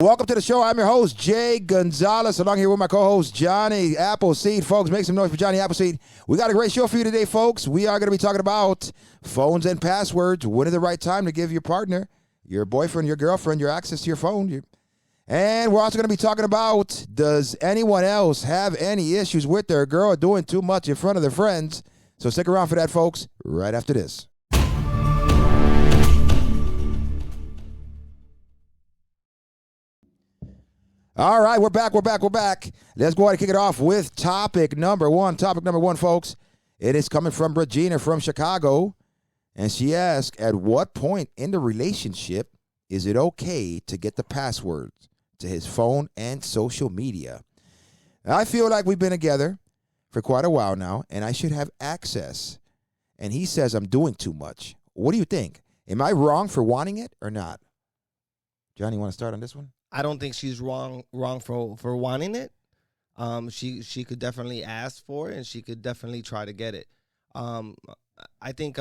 Welcome to the show. I'm your host, Jay Gonzalez, along here with my co-host, Johnny Appleseed. Folks, make some noise for Johnny Appleseed. We got a great show for you today, folks. We are going to be talking about phones and passwords. When is the right time to give your partner, your boyfriend, your girlfriend, your access to your phone? And we're also going to be talking about, does anyone else have any issues with their girl doing too much in front of their friends? So stick around for that, folks, right after this. All right, we're back. Let's go ahead and kick it off with topic number one. Topic number one, folks. It is coming from Regina from Chicago. And she asked, at what point in the relationship is it okay to get the passwords to his phone and social media? I feel like we've been together for quite a while now, and I should have access. And he says I'm doing too much. What do you think? Am I wrong for wanting it or not? Johnny, you want to start on this one? I don't think she's wrong for wanting it. She could definitely ask for it, and she could definitely try to get it. I think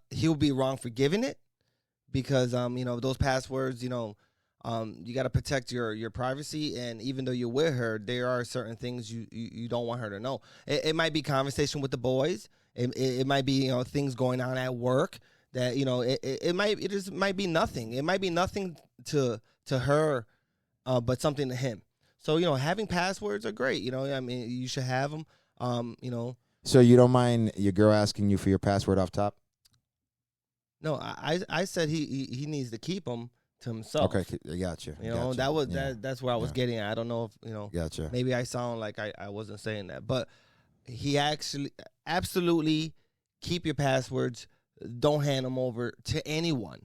he'll be wrong for giving it because those passwords, you got to protect your privacy, and even though you're with her, there are certain things you don't want her to know. It might be conversation with the boys. It might be things going on at work that it just might be nothing. It might be nothing to her, but something to him. So, having passwords are great. You should have them. So you don't mind your girl asking you for your password off top? No, I said he needs to keep them to himself. Okay, I got you. That's where I was getting at. I don't know if, Gotcha. maybe I sound like I wasn't saying that. But he actually absolutely keep your passwords. Don't hand them over to anyone.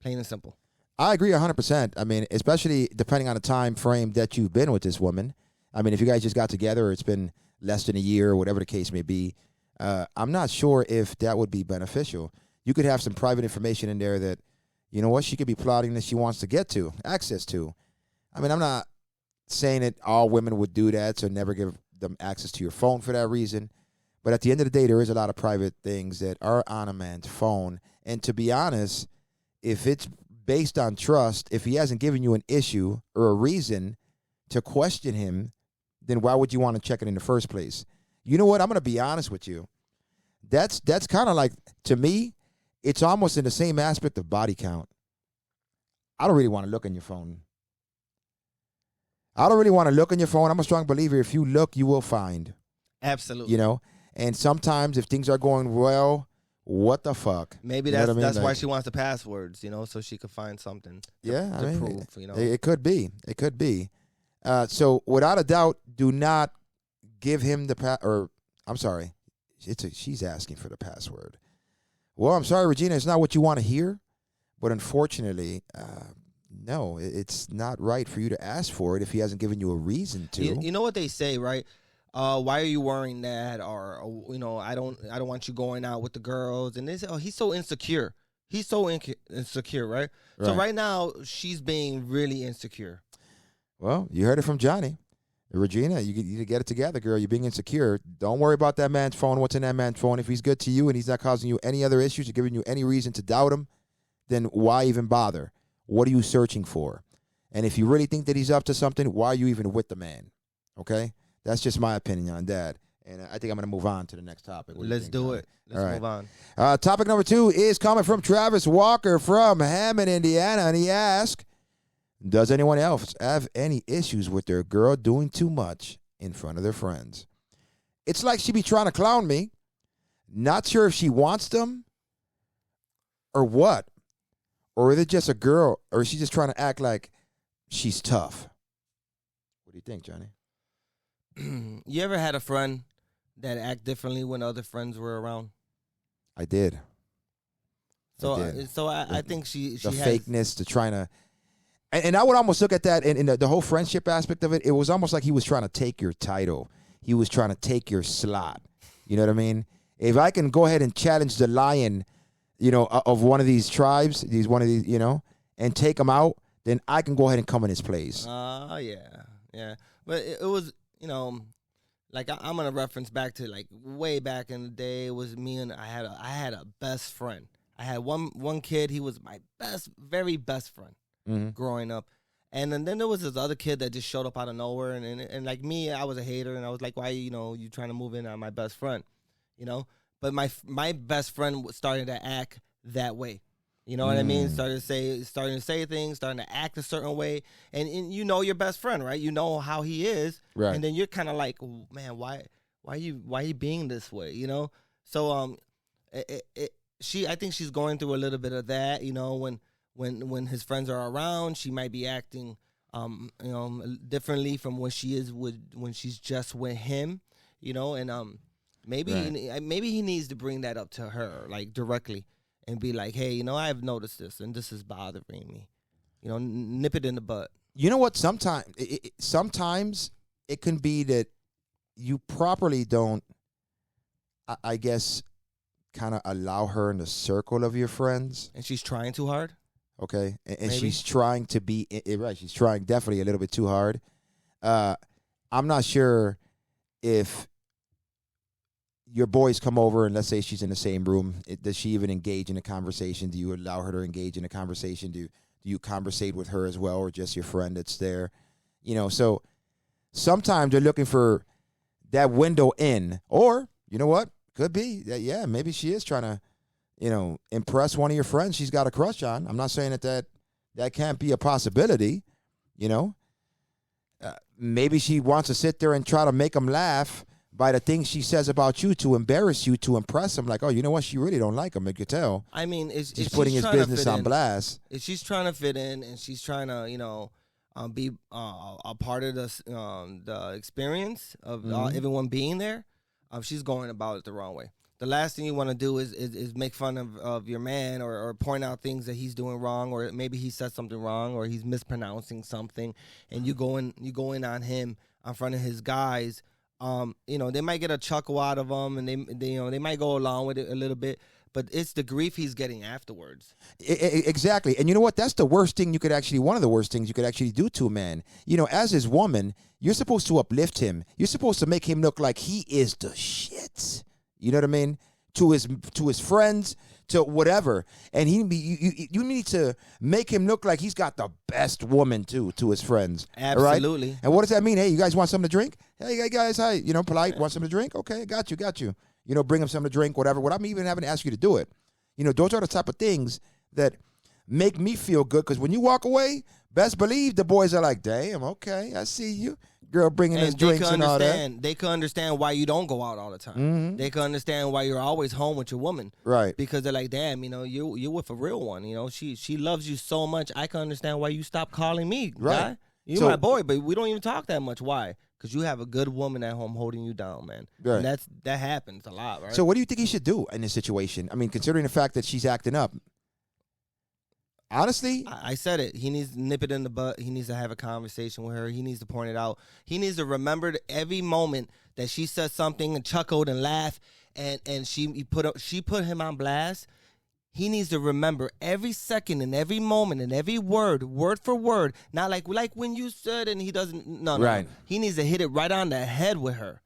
Plain and simple. I agree 100%. I mean, especially depending on the time frame that you've been with this woman. I mean, if you guys just got together or it's been less than a year or whatever the case may be, I'm not sure if that would be beneficial. You could have some private information in there that, she could be plotting that she wants to get to, access to. I mean, I'm not saying that all women would do that, so never give them access to your phone for that reason. But at the end of the day, there is a lot of private things that are on a man's phone. And to be honest, if it's based on trust, if he hasn't given you an issue or a reason to question him, then why would you want to check it in the first place? You know what? I'm going to be honest with you. That's kind of like, to me, it's almost in the same aspect of body count. I don't really want to look in your phone. I'm a strong believer. If you look, you will find. Absolutely. And sometimes if things are going well, what the fuck? Maybe that's why she wants the passwords, so she could find something to prove, It could be. So without a doubt, do not give him she's asking for the password. Well, I'm sorry, Regina, it's not what you want to hear, but unfortunately, no, it's not right for you to ask for it if he hasn't given you a reason to. You know what they say, right? Why are you wearing that? Or I don't want you going out with the girls. And they say, oh, he's so insecure. He's so insecure, right? So right now, she's being really insecure. Well, you heard it from Johnny. Regina, you need to get it together, girl. You're being insecure. Don't worry about that man's phone. What's in that man's phone? If he's good to you and he's not causing you any other issues or giving you any reason to doubt him, then why even bother? What are you searching for? And if you really think that he's up to something, why are you even with the man? Okay? That's just my opinion on that. And I think I'm going to move on to the next topic. Let's do it. Let's move on. Topic number 2 is coming from Travis Walker from Hammond, Indiana. And he asked, does anyone else have any issues with their girl doing too much in front of their friends? It's like she be trying to clown me. Not sure if she wants them or what. Or is it just a girl, or is she just trying to act like she's tough? What do you think, Johnny? You ever had a friend that act differently when other friends were around? I did. I think she the fakeness, the trying to, and I would almost look at that in the whole friendship aspect of it. It was almost like he was trying to take your title. He was trying to take your slot. You know what I mean? If I can go ahead and challenge the lion, of one of these tribes, and take him out, then I can go ahead and come in his place. Yeah. But it was, like I'm gonna reference back to like way back in the day. It was me and I had a best friend. I had one kid. He was my very best friend growing up. And then there was this other kid that just showed up out of nowhere, and like me, I was a hater, and I was like, why, you trying to move in on my best friend, But my best friend was starting to act that way. You know what I mean? Starting to say things, starting to act a certain way, and you know your best friend, right? You know how he is, Right. And then you're kind of like, man, why you being this way, So I think she's going through a little bit of that, when his friends are around, she might be acting, differently from when she is when she's just with him, and maybe maybe he needs to bring that up to her, like, directly, and be like, hey, I've noticed this, and this is bothering me, nip it in the butt. You know what? Sometimes it can be that you properly don't, I guess, kind of allow her in the circle of your friends. And she's trying too hard. Okay, and she's trying to be right. She's trying definitely a little bit too hard. I'm not sure if your boys come over and let's say she's in the same room. Does she even engage in a conversation? Do you allow her to engage in a conversation? Do you conversate with her as well, or just your friend that's there? So sometimes they're looking for that window in, or you know what? Could be that, yeah, maybe she is trying to, impress one of your friends she's got a crush on. I'm not saying that can't be a possibility, Maybe she wants to sit there and try to make them laugh by the things she says about you to embarrass you, to impress them. Like, oh, you know what? She really don't like him. You could tell. I mean, she's putting his business on blast. If she's trying to fit in and she's trying to, be a part of the experience of everyone being there, she's going about it the wrong way. The last thing you want to do is make fun of your man or point out things that he's doing wrong, or maybe he said something wrong, or he's mispronouncing something, and you go in on him in front of his guys. They might get a chuckle out of him, and they might go along with it a little bit, but it's the grief he's getting afterwards. Exactly. And you know what? That's the worst thing one of the worst things you could actually do to a man. As his woman, you're supposed to uplift him. You're supposed to make him look like he is the shit. You know what I mean? To his friends, to whatever. And you need to make him look like he's got the best woman too, to his friends. Absolutely. Right? And what does that mean? Hey, you guys want something to drink? Hey guys, hi. Polite, want something to drink? Okay, got you. Bring him something to drink, whatever. What I'm even having to ask you to do it. Those are the type of things that make me feel good, because when you walk away, best believe the boys are like, damn, okay, I see you. Girl bringing us drinks and all that. They can understand why you don't go out all the time. Mm-hmm. They can understand why you're always home with your woman. Right. Because they're like, damn, you're with a real one. She loves you so much. I can understand why you stopped calling me, right. guy. You're my boy, but we don't even talk that much. Why? Because you have a good woman at home holding you down, man. Right. And that happens a lot, right? So what do you think he should do in this situation? I mean, considering the fact that she's acting up. Honestly, I said it. He needs to nip it in the butt. He needs to have a conversation with her. He needs to point it out. He needs to remember every moment that she said something and chuckled and laughed, and she put him on blast. He needs to remember every second and every moment and every word for word. Not like when you said, and he doesn't. No. Right. He needs to hit it right on the head with her,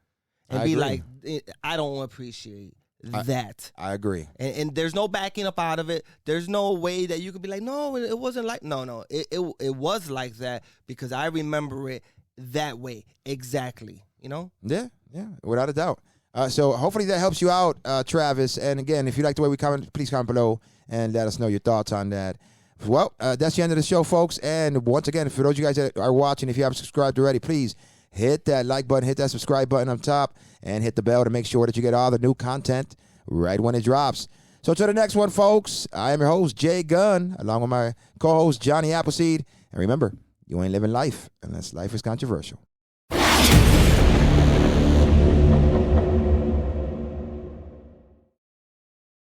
and be agree. like, I don't appreciate that. I agree. And there's no backing up out of it. There's no way that you could be like, no, it wasn't like, no. It was like that because I remember it that way. Exactly. Yeah, without a doubt. So hopefully that helps you out, Travis. And again, if you like the way we comment, please comment below and let us know your thoughts on that. Well, that's the end of the show, folks. And once again, for those of you guys that are watching, if you haven't subscribed already, please hit that like button, hit that subscribe button up top, and hit the bell to make sure that you get all the new content right when it drops. So to the next one, folks, I am your host, Jay Gunn, along with my co-host, Johnny Appleseed. And remember, you ain't living life unless life is controversial.